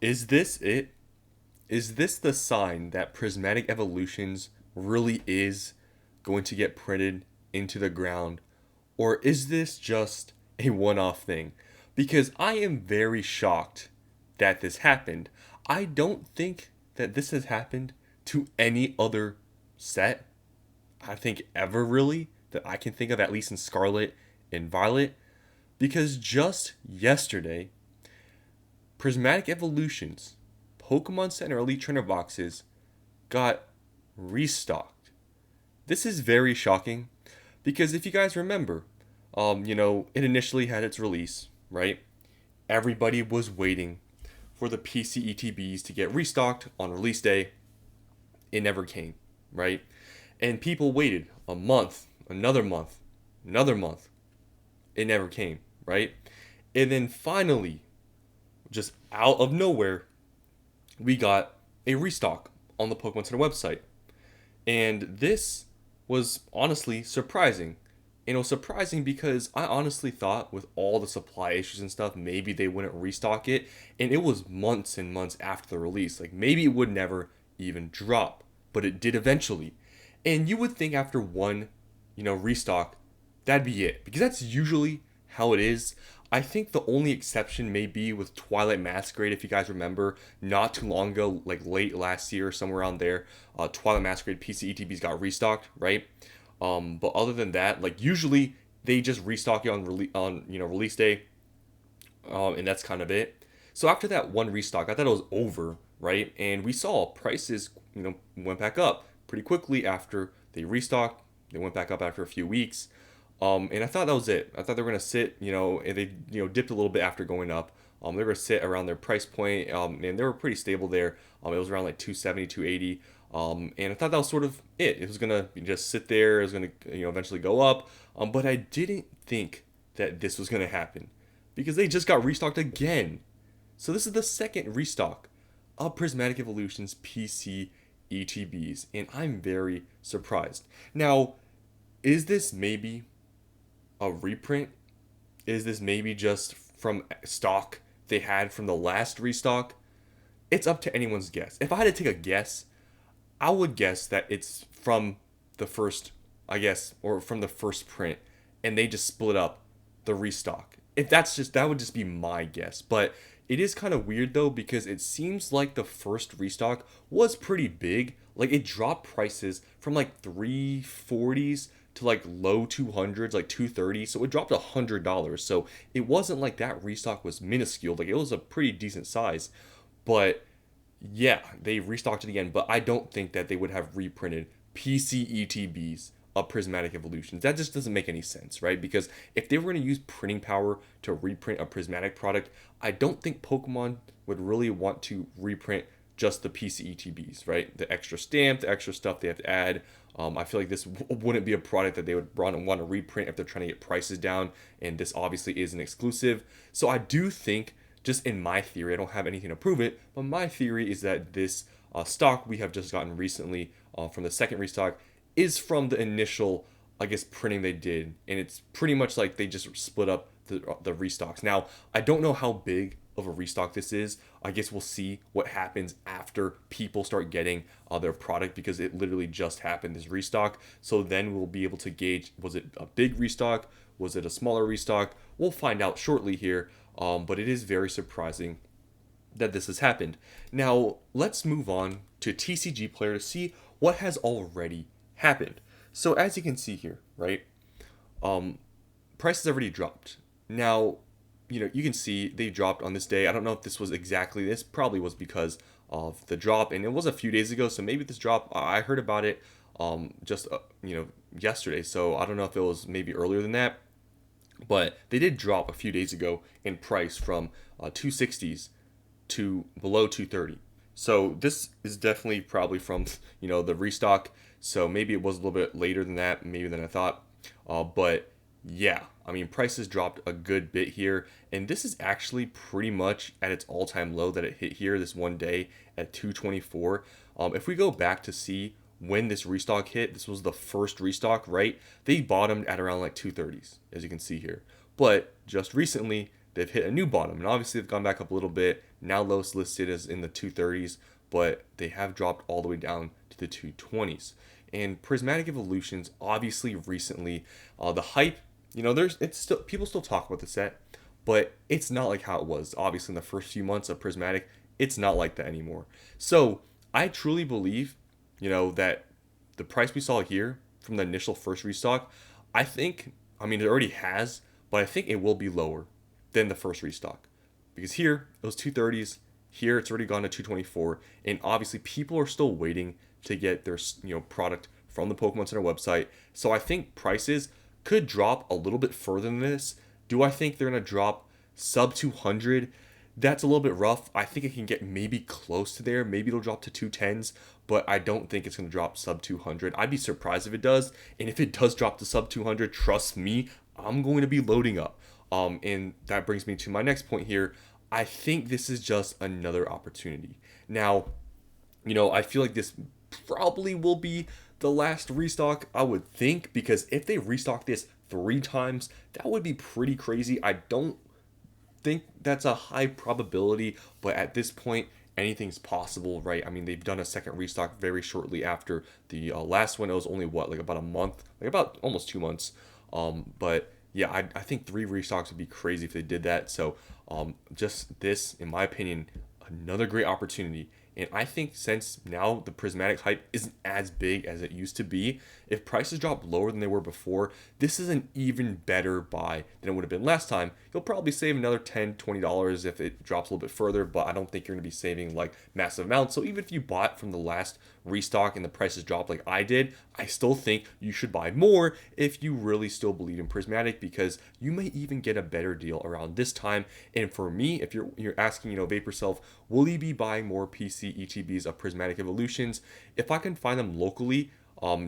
Is this it? Is this the sign that Prismatic Evolutions really is going to get printed into the ground? Or is this just a one off thing? Because I am very shocked that this happened. I don't think that this has happened to any other set, I think, ever really, that I can think of, at least in Scarlet and Violet. Because just yesterday, Prismatic Evolutions Pokemon Center Elite Trainer boxes got restocked. This is very shocking because if you guys remember, it initially had its release, right? Everybody was waiting for the PC ETBs to get restocked on release day. It never came, right? And people waited a month, another month, another month. It never came, right? And then finally, just out of nowhere, we got a restock on the Pokemon Center website. And this was honestly surprising. And it was surprising because I honestly thought with all the supply issues and stuff, maybe they wouldn't restock it. And it was months and months after the release. Like maybe it would never even drop, but it did eventually. And you would think after one, restock, that'd be it. Because that's usually how it is. I think the only exception may be with Twilight Masquerade, if you guys remember, not too long ago, like late last year, somewhere around there, Twilight Masquerade PC ETBs got restocked, right? But other than that, like usually they just restock it on release day, and that's kind of it. So after that one restock, I thought it was over, right? And we saw prices, went back up pretty quickly after they restocked. They went back up after a few weeks. And I thought that was it. I thought they were gonna sit, and they, dipped a little bit after going up. They were gonna sit around their price point, and they were pretty stable there. It was around like 270, 280. And I thought that was sort of it. It was gonna just sit there. It was gonna, eventually go up. But I didn't think that this was gonna happen because they just got restocked again. So this is the second restock of Prismatic Evolution's PC ETBs, and I'm very surprised. Now, is this maybe a reprint? Is this maybe just from stock they had from the last restock? It's up to anyone's guess. If I had to take a guess, I would guess that it's from the first, I guess, or from the first print, and they just split up the restock. If that's just, that would just be my guess. But it is kind of weird though, because it seems like the first restock was pretty big. Like it dropped prices from like 340s to like low 200s, like 230. So it dropped $100. So it wasn't like that restock was minuscule. Like it was a pretty decent size. But yeah, they restocked it again, but I don't think that they would have reprinted PCETBs of Prismatic Evolutions. That just doesn't make any sense, right? Because if they were going to use printing power to reprint a Prismatic product, I don't think Pokemon would really want to reprint just the PCETBs, right? The extra stamp, the extra stuff they have to add. I feel like this wouldn't be a product that they would want to reprint if they're trying to get prices down, and this obviously is an exclusive. So I do think, just in my theory, I don't have anything to prove it, but my theory is that this stock we have just gotten recently from the second restock is from the initial, I guess, printing they did, and it's pretty much like they just split up the restocks. Now, I don't know how big of a restock this is. I guess we'll see what happens after people start getting their product, because it literally just happened, this restock. So then we'll be able to gauge, was it a big restock? Was it a smaller restock? We'll find out shortly here. But it is very surprising that this has happened. Now, let's move on to TCG Player to see what has already happened. So as you can see here, right, prices already dropped. Now, you can see they dropped on this day. I don't know if this was exactly this. Probably was because of the drop, and it was a few days ago. So maybe this drop, I heard about it just yesterday. So I don't know if it was maybe earlier than that. But they did drop a few days ago in price from 260s to below 230. So this is definitely probably from the restock. So maybe it was a little bit later than that, maybe than I thought. But yeah, I mean, prices dropped a good bit here, and this is actually pretty much at its all-time low that it hit here this one day at 224. If we go back to see when this restock hit, this was the first restock, right? They bottomed at around like 230s, as you can see here. But just recently, they've hit a new bottom. And obviously they've gone back up a little bit. Now lowest listed is in the 230s, but they have dropped all the way down to the 220s. And Prismatic Evolutions, obviously recently, the hype, it's still, people still talk about the set, but it's not like how it was. Obviously in the first few months of Prismatic, it's not like that anymore. So I truly believe, that the price we saw here from the initial first restock, it already has, but I think it will be lower than the first restock. Because here, it was 230s. Here, it's already gone to 224. And obviously, people are still waiting to get their, product from the Pokemon Center website. So I think prices could drop a little bit further than this. Do I think they're going to drop sub 200? That's a little bit rough. I think it can get maybe close to there. Maybe it'll drop to 210s, but I don't think it's going to drop sub 200. I'd be surprised if it does. And if it does drop to sub 200, trust me, I'm going to be loading up. And that brings me to my next point here. I think this is just another opportunity. Now, I feel like this probably will be the last restock, I would think, because if they restock this 3 times, that would be pretty crazy. I don't think that's a high probability, but at this point, anything's possible, right? I mean, they've done a second restock very shortly after the last one. It was only about a month, about almost 2 months. But yeah, I think 3 restocks would be crazy if they did that. So just this, in my opinion, another great opportunity. And I think since now the Prismatic hype isn't as big as it used to be, if prices drop lower than they were before, this is an even better buy than it would have been last time. You'll probably save another $10, $20 if it drops a little bit further, but I don't think you're going to be saving like massive amounts. So even if you bought from the last restock and the prices dropped like I did, I still think you should buy more if you really still believe in Prismatic, because you may even get a better deal around this time. And for me, if you're asking, Vapor Self, will you be buying more PC ETBs of Prismatic Evolutions? If I can find them locally,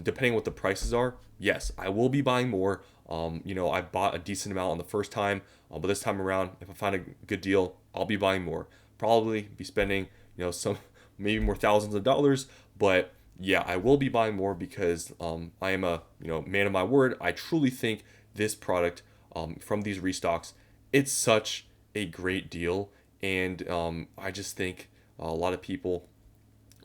depending on what the prices are, yes, I will be buying more. I bought a decent amount on the first time, but this time around, if I find a good deal, I'll be buying more. Probably be spending, some maybe more thousands of dollars, but yeah, I will be buying more because I am a man of my word. I truly think this product from these restocks, it's such a great deal, and I just think a lot of people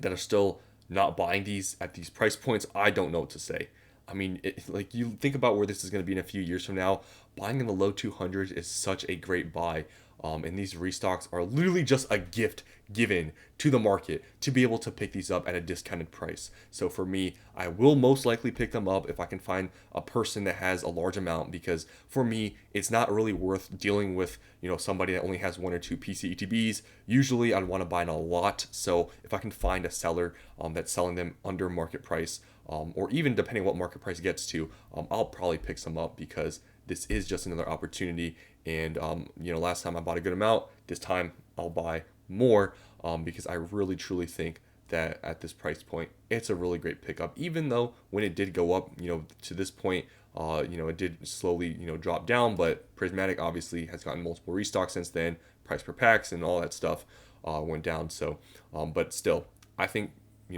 that are still not buying these at these price points, I don't know what to say. I mean, like you think about where this is going to be in a few years from now, buying in the low 200s is such a great buy. And these restocks are literally just a gift given to the market to be able to pick these up at a discounted price. So for me, I will most likely pick them up if I can find a person that has a large amount, because for me, it's not really worth dealing with, somebody that only has 1 or 2 PC ETBs. Usually I'd want to buy in a lot. So if I can find a seller that's selling them under market price, or even depending what market price gets to, I'll probably pick some up, because this is just another opportunity. And last time I bought a good amount, this time I'll buy more, because I really truly think that at this price point, it's a really great pickup. Even though when it did go up, to this point, it did slowly, drop down, but Prismatic obviously has gotten multiple restocks since then. Price per packs and all that stuff went down. So, but still, I think,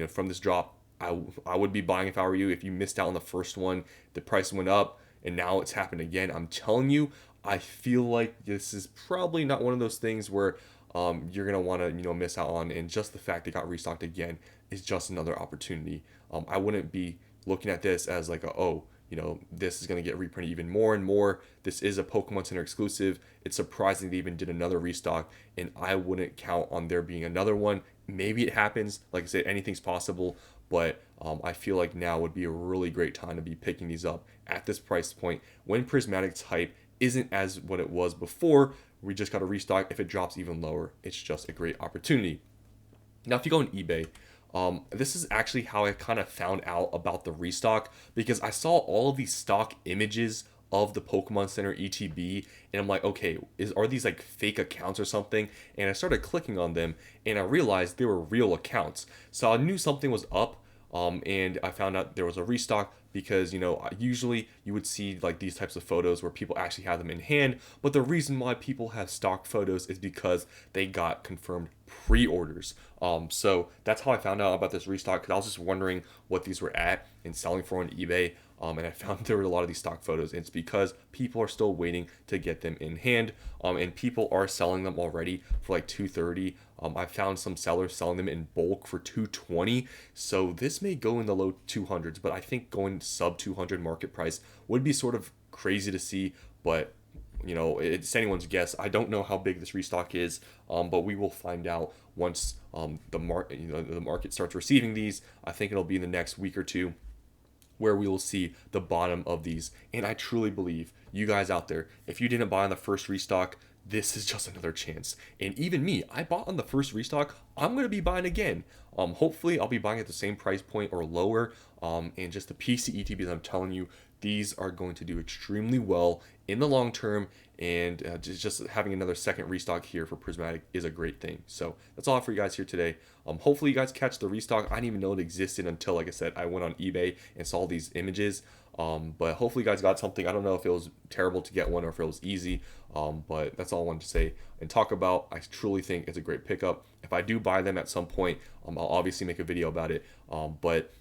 from this drop, I would be buying if I were you. If you missed out on the first one, the price went up, and now it's happened again. I'm telling you, I feel like this is probably not one of those things where you're going to want to, miss out on. And just the fact it got restocked again is just another opportunity. I wouldn't be looking at this as like this is going to get reprinted even more and more. This is a Pokemon Center exclusive. It's surprising they even did another restock, and I wouldn't count on there being another one. Maybe it happens. Like I said, anything's possible. But I feel like now would be a really great time to be picking these up at this price point when Prismatic's hype isn't as what it was before. We just got a restock. If it drops even lower, it's just a great opportunity. Now, if you go on eBay, this is actually how I kind of found out about the restock, because I saw all of these stock images of the Pokemon Center ETB, and I'm like, okay, are these like fake accounts or something? And I started clicking on them, and I realized they were real accounts. So I knew something was up, and I found out there was a restock, because usually you would see like these types of photos where people actually have them in hand, but the reason why people have stock photos is because they got confirmed pre-orders. So that's how I found out about this restock, because I was just wondering what these were at and selling for on eBay. And I found there were a lot of these stock photos. And it's because people are still waiting to get them in hand, and people are selling them already for like 230. I found some sellers selling them in bulk for 220. So this may go in the low 200s, but I think going sub 200 market price would be sort of crazy to see. But it's anyone's guess. I don't know how big this restock is, but we will find out once the market starts receiving these. I think it'll be in the next week or two where we will see the bottom of these. And I truly believe you guys out there, if you didn't buy on the first restock, this is just another chance. And even me, I bought on the first restock. I'm going to be buying again. Hopefully I'll be buying at the same price point or lower. And just the PC ETBs, I'm telling you, these are going to do extremely well in the long term. And just having another second restock here for Prismatic is a great thing. So that's all for you guys here today. Hopefully you guys catch the restock. I didn't even know it existed until, like I said, I went on eBay and saw these images. But hopefully you guys got something. I don't know if it was terrible to get one or if it was easy. But that's all I wanted to say and talk about. I truly think it's a great pickup. If I do buy them at some point, I'll obviously make a video about it. But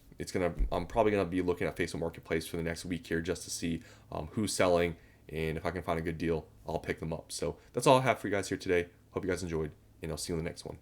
I'm probably gonna be looking at Facebook Marketplace for the next week here just to see who's selling, and if I can find a good deal, I'll pick them up. So that's all I have for you guys here today. Hope you guys enjoyed, and I'll see you in the next one.